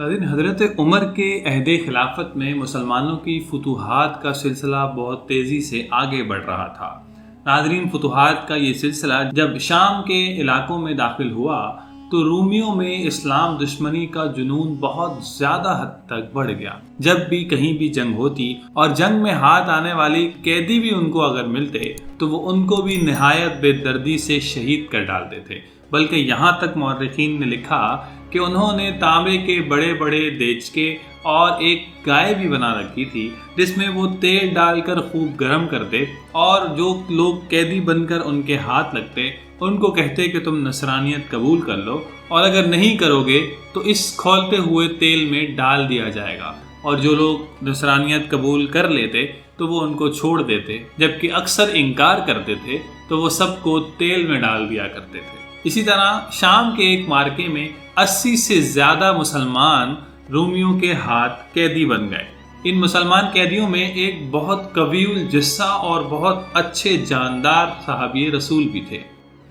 ناظرین، حضرت عمر کے عہد خلافت میں مسلمانوں کی فتوحات کا سلسلہ بہت تیزی سے آگے بڑھ رہا تھا۔ ناظرین، فتوحات کا یہ سلسلہ جب شام کے علاقوں میں داخل ہوا تو رومیوں میں اسلام دشمنی کا جنون بہت زیادہ حد تک بڑھ گیا۔ جب بھی کہیں بھی جنگ ہوتی اور جنگ میں ہاتھ آنے والی قیدی بھی ان کو اگر ملتے تو وہ ان کو بھی نہایت بے دردی سے شہید کر ڈالتے تھے، بلکہ یہاں تک مورخین نے لکھا کہ انہوں نے تانبے کے بڑے بڑے دیچکے اور ایک گائے بھی بنا رکھی تھی جس میں وہ تیل ڈال کر خوب گرم کرتے اور جو لوگ قیدی بن کر ان کے ہاتھ لگتے ان کو کہتے کہ تم نصرانیت قبول کر لو، اور اگر نہیں کرو گے تو اس کھولتے ہوئے تیل میں ڈال دیا جائے گا، اور جو لوگ نصرانیت قبول کر لیتے تو وہ ان کو چھوڑ دیتے، جبکہ اکثر انکار کرتے تھے تو وہ سب کو تیل میں ڈال دیا کرتے تھے۔ اسی طرح شام کے ایک معرکے میں 80 سے زیادہ مسلمان رومیوں کے ہاتھ قیدی بن گئے۔ ان مسلمان قیدیوں میں ایک بہت قوی الجثہ اور بہت اچھے جاندار صحابی رسول بھی تھے۔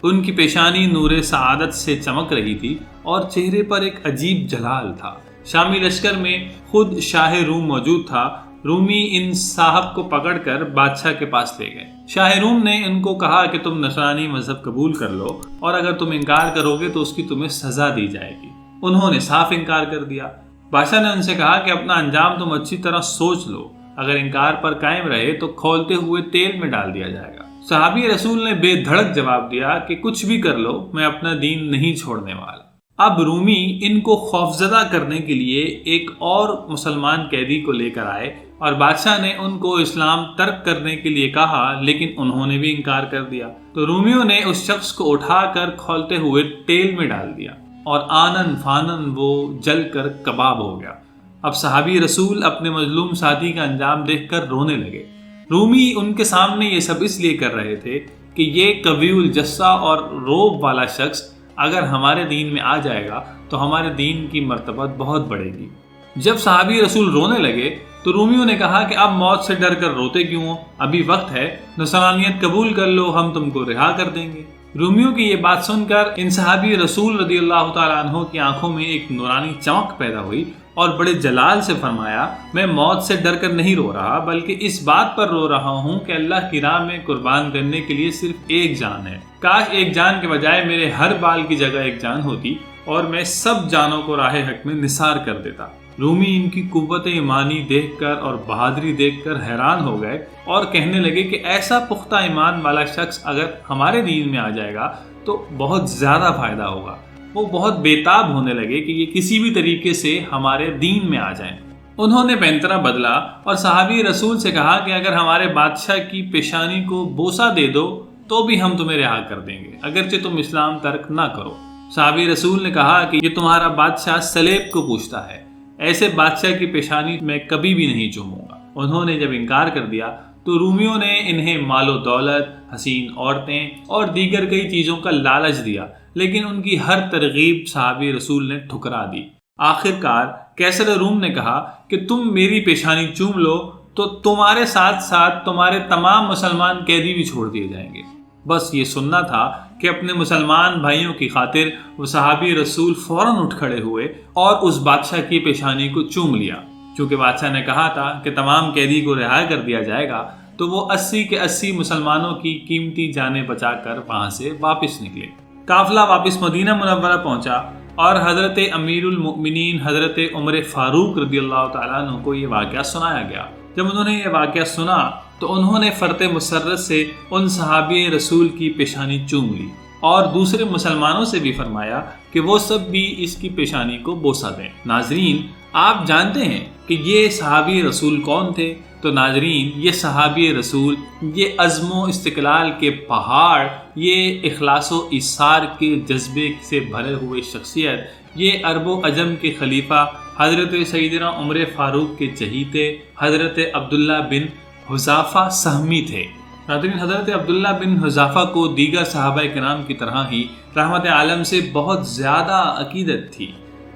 ان کی پیشانی نور سعادت سے چمک رہی تھی اور چہرے پر ایک عجیب جلال تھا۔ شامی لشکر میں خود شاہ روم موجود تھا۔ رومی ان صاحب کو پکڑ کر بادشاہ کے پاس لے گئے۔ شاہ روم نے ان کو کہا کہ تم نصرانی مذہب قبول کر لو، اور اگر تم انکار کرو گے تو اس کی تمہیں سزا دی جائے گی۔ انہوں نے صاف انکار کر دیا۔ بادشاہ نے ان سے کہا کہ اپنا انجام تم اچھی طرح سوچ لو، اگر انکار پر قائم رہے تو کھولتے ہوئے تیل میں ڈال دیا جائے گا۔ صحابی رسول نے بے دھڑک جواب دیا کہ کچھ بھی کر لو، میں اپنا دین نہیں چھوڑنے والا۔ اب رومی ان کو خوفزدہ کرنے کے لیے ایک اور مسلمان قیدی کو لے کر آئے اور بادشاہ نے ان کو اسلام ترک کرنے کے لیے کہا، لیکن انہوں نے بھی انکار کر دیا۔ تو رومیوں نے اس شخص کو اٹھا کر کھولتے ہوئے تیل میں ڈال دیا اور آنن فانن وہ جل کر کباب ہو گیا۔ اب صحابی رسول اپنے مظلوم ساتھی کا انجام دیکھ کر رونے لگے۔ رومی ان کے سامنے یہ سب اس لیے کر رہے تھے کہ یہ قوی الجثہ اور روب والا شخص اگر ہمارے دین میں آ جائے گا تو ہمارے دین کی مرتبت بہت بڑھے گی۔ جب صحابی رسول رونے لگے تو رومیوں نے کہا کہ اب موت سے ڈر کر روتے کیوں ہو؟ ابھی وقت ہے، نصرانیت قبول کر لو، ہم تم کو رہا کر دیں گے۔ رومیوں کی یہ بات سن کر ان صحابی رسول رضی اللہ تعالیٰ عنہ کی آنکھوں میں ایک نورانی چمک پیدا ہوئی اور بڑے جلال سے فرمایا، میں موت سے ڈر کر نہیں رو رہا، بلکہ اس بات پر رو رہا ہوں کہ اللہ کی راہ میں قربان کرنے کے لیے صرف ایک جان ہے۔ کاش ایک جان کے بجائے میرے ہر بال کی جگہ ایک جان ہوتی اور میں سب جانوں کو راہ حق میں نثار کر دیتا۔ رومی ان کی قوت ایمانی دیکھ کر اور بہادری دیکھ کر حیران ہو گئے اور کہنے لگے کہ ایسا پختہ ایمان والا شخص اگر ہمارے دین میں آ جائے گا تو بہت زیادہ فائدہ ہوگا۔ وہ بہت بےتاب ہونے لگے کہ یہ کسی بھی طریقے سے ہمارے دین میں آ جائیں۔ انہوں نے پینترا بدلا اور صحابی رسول سے کہا کہ اگر ہمارے بادشاہ کی پیشانی کو بوسہ دے دو تو بھی ہم تمہیں رہا کر دیں گے، اگرچہ تم اسلام ترک نہ کرو۔ صحابی رسول نے کہا کہ یہ تمہارا بادشاہ سلیب کو پوچھتا ہے، ایسے بادشاہ کی پیشانی میں کبھی بھی نہیں چوموں گا۔ انہوں نے جب انکار کر دیا تو رومیوں نے انہیں مال و دولت، حسین عورتیں اور دیگر کئی چیزوں کا لالچ دیا، لیکن ان کی ہر ترغیب صحابی رسول نے ٹھکرا دی۔ آخر کار قیصر روم نے کہا کہ تم میری پیشانی چوم لو تو تمہارے ساتھ ساتھ تمہارے تمام مسلمان قیدی بھی چھوڑ دیے جائیں گے۔ بس یہ سننا تھا کہ اپنے مسلمان بھائیوں کی خاطر وہ صحابی رسول فوراً اٹھ کھڑے ہوئے اور اس بادشاہ کی پیشانی کو چوم لیا۔ چونکہ بادشاہ نے کہا تھا کہ تمام قیدی کو رہا کر دیا جائے گا تو وہ 80 کے 80 مسلمانوں کی قیمتی جانیں بچا کر وہاں سے واپس نکلے۔ قافلہ واپس مدینہ منورہ پہنچا اور حضرت امیر المؤمنین حضرت عمر فاروق رضی اللہ تعالیٰ عنہ کو یہ واقعہ سنایا گیا۔ جب انہوں نے یہ واقعہ سنا تو انہوں نے فرط مسرت سے ان صحابی رسول کی پیشانی چوم لی اور دوسرے مسلمانوں سے بھی فرمایا کہ وہ سب بھی اس کی پیشانی کو بوسہ دیں۔ ناظرین، آپ جانتے ہیں کہ یہ صحابی رسول کون تھے؟ تو ناظرین، یہ صحابی رسول، یہ عزم و استقلال کے پہاڑ، یہ اخلاص و ایثار کے جذبے سے بھرے ہوئے شخصیت، یہ عرب و عجم کے خلیفہ حضرت سیدنا عمر فاروق کے چہیتے حضرت عبداللہ بن حذافہ سہمی تھے۔ ناظرین، حضرت عبداللہ بن حذافہ کو دیگر صحابہ کرام کی طرح ہی رحمت عالم سے بہت زیادہ عقیدت تھی۔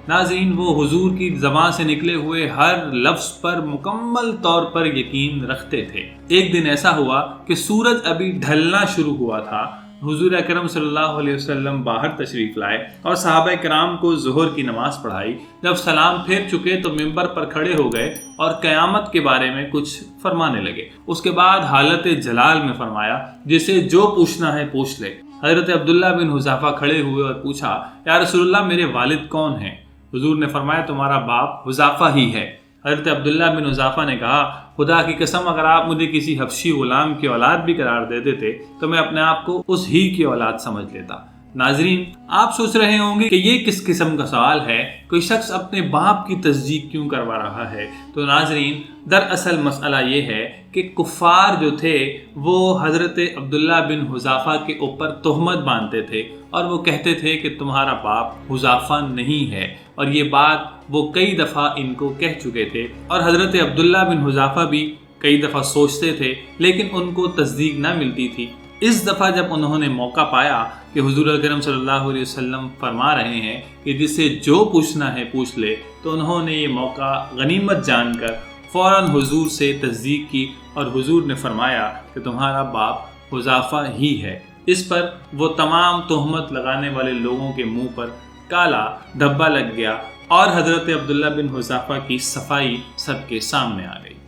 ناظرین، وہ حضور کی زبان سے نکلے ہوئے ہر لفظ پر مکمل طور پر یقین رکھتے تھے۔ ایک دن ایسا ہوا کہ سورج ابھی ڈھلنا شروع ہوا تھا حضور اکرم صلی اللہ علیہ وسلم باہر تشریف لائے اور صحابہ کرام کو ظہر کی نماز پڑھائی۔ جب سلام پھیر چکے تو ممبر پر کھڑے ہو گئے اور قیامت کے بارے میں کچھ فرمانے لگے۔ اس کے بعد حالت جلال میں فرمایا، جسے جو پوچھنا ہے پوچھ لے۔ حضرت عبداللہ بن حذافہ کھڑے ہوئے اور پوچھا، یا رسول اللہ میرے والد کون ہیں؟ حضور نے فرمایا، تمہارا باپ حذافہ ہی ہے۔ حضرت عبداللہ بن حذافہ نے کہا، خدا کی قسم اگر آپ مجھے کسی حبشی غلام کی اولاد بھی قرار دے دیتے تو میں اپنے آپ کو اس ہی کی اولاد سمجھ لیتا۔ ناظرین، آپ سوچ رہے ہوں گے کہ یہ کس قسم کا سوال ہے، کوئی شخص اپنے باپ کی تصدیق کیوں کروا رہا ہے؟ تو ناظرین، دراصل مسئلہ یہ ہے کہ کفار جو تھے وہ حضرت عبداللہ بن حذافہ کے اوپر تہمت باندھتے تھے اور وہ کہتے تھے کہ تمہارا باپ حذافہ نہیں ہے، اور یہ بات وہ کئی دفعہ ان کو کہہ چکے تھے، اور حضرت عبداللہ بن حذافہ بھی کئی دفعہ سوچتے تھے لیکن ان کو تصدیق نہ ملتی تھی۔ اس دفعہ جب انہوں نے موقع پایا کہ حضور اکرم صلی اللہ علیہ وسلم فرما رہے ہیں کہ جسے جو پوچھنا ہے پوچھ لے، تو انہوں نے یہ موقع غنیمت جان کر فوراً حضور سے تصدیق کی، اور حضور نے فرمایا کہ تمہارا باپ حذافہ ہی ہے۔ اس پر وہ تمام تہمت لگانے والے لوگوں کے منہ پر کالا دھبا لگ گیا اور حضرت عبداللہ بن حذافہ کی صفائی سب کے سامنے آ گئی۔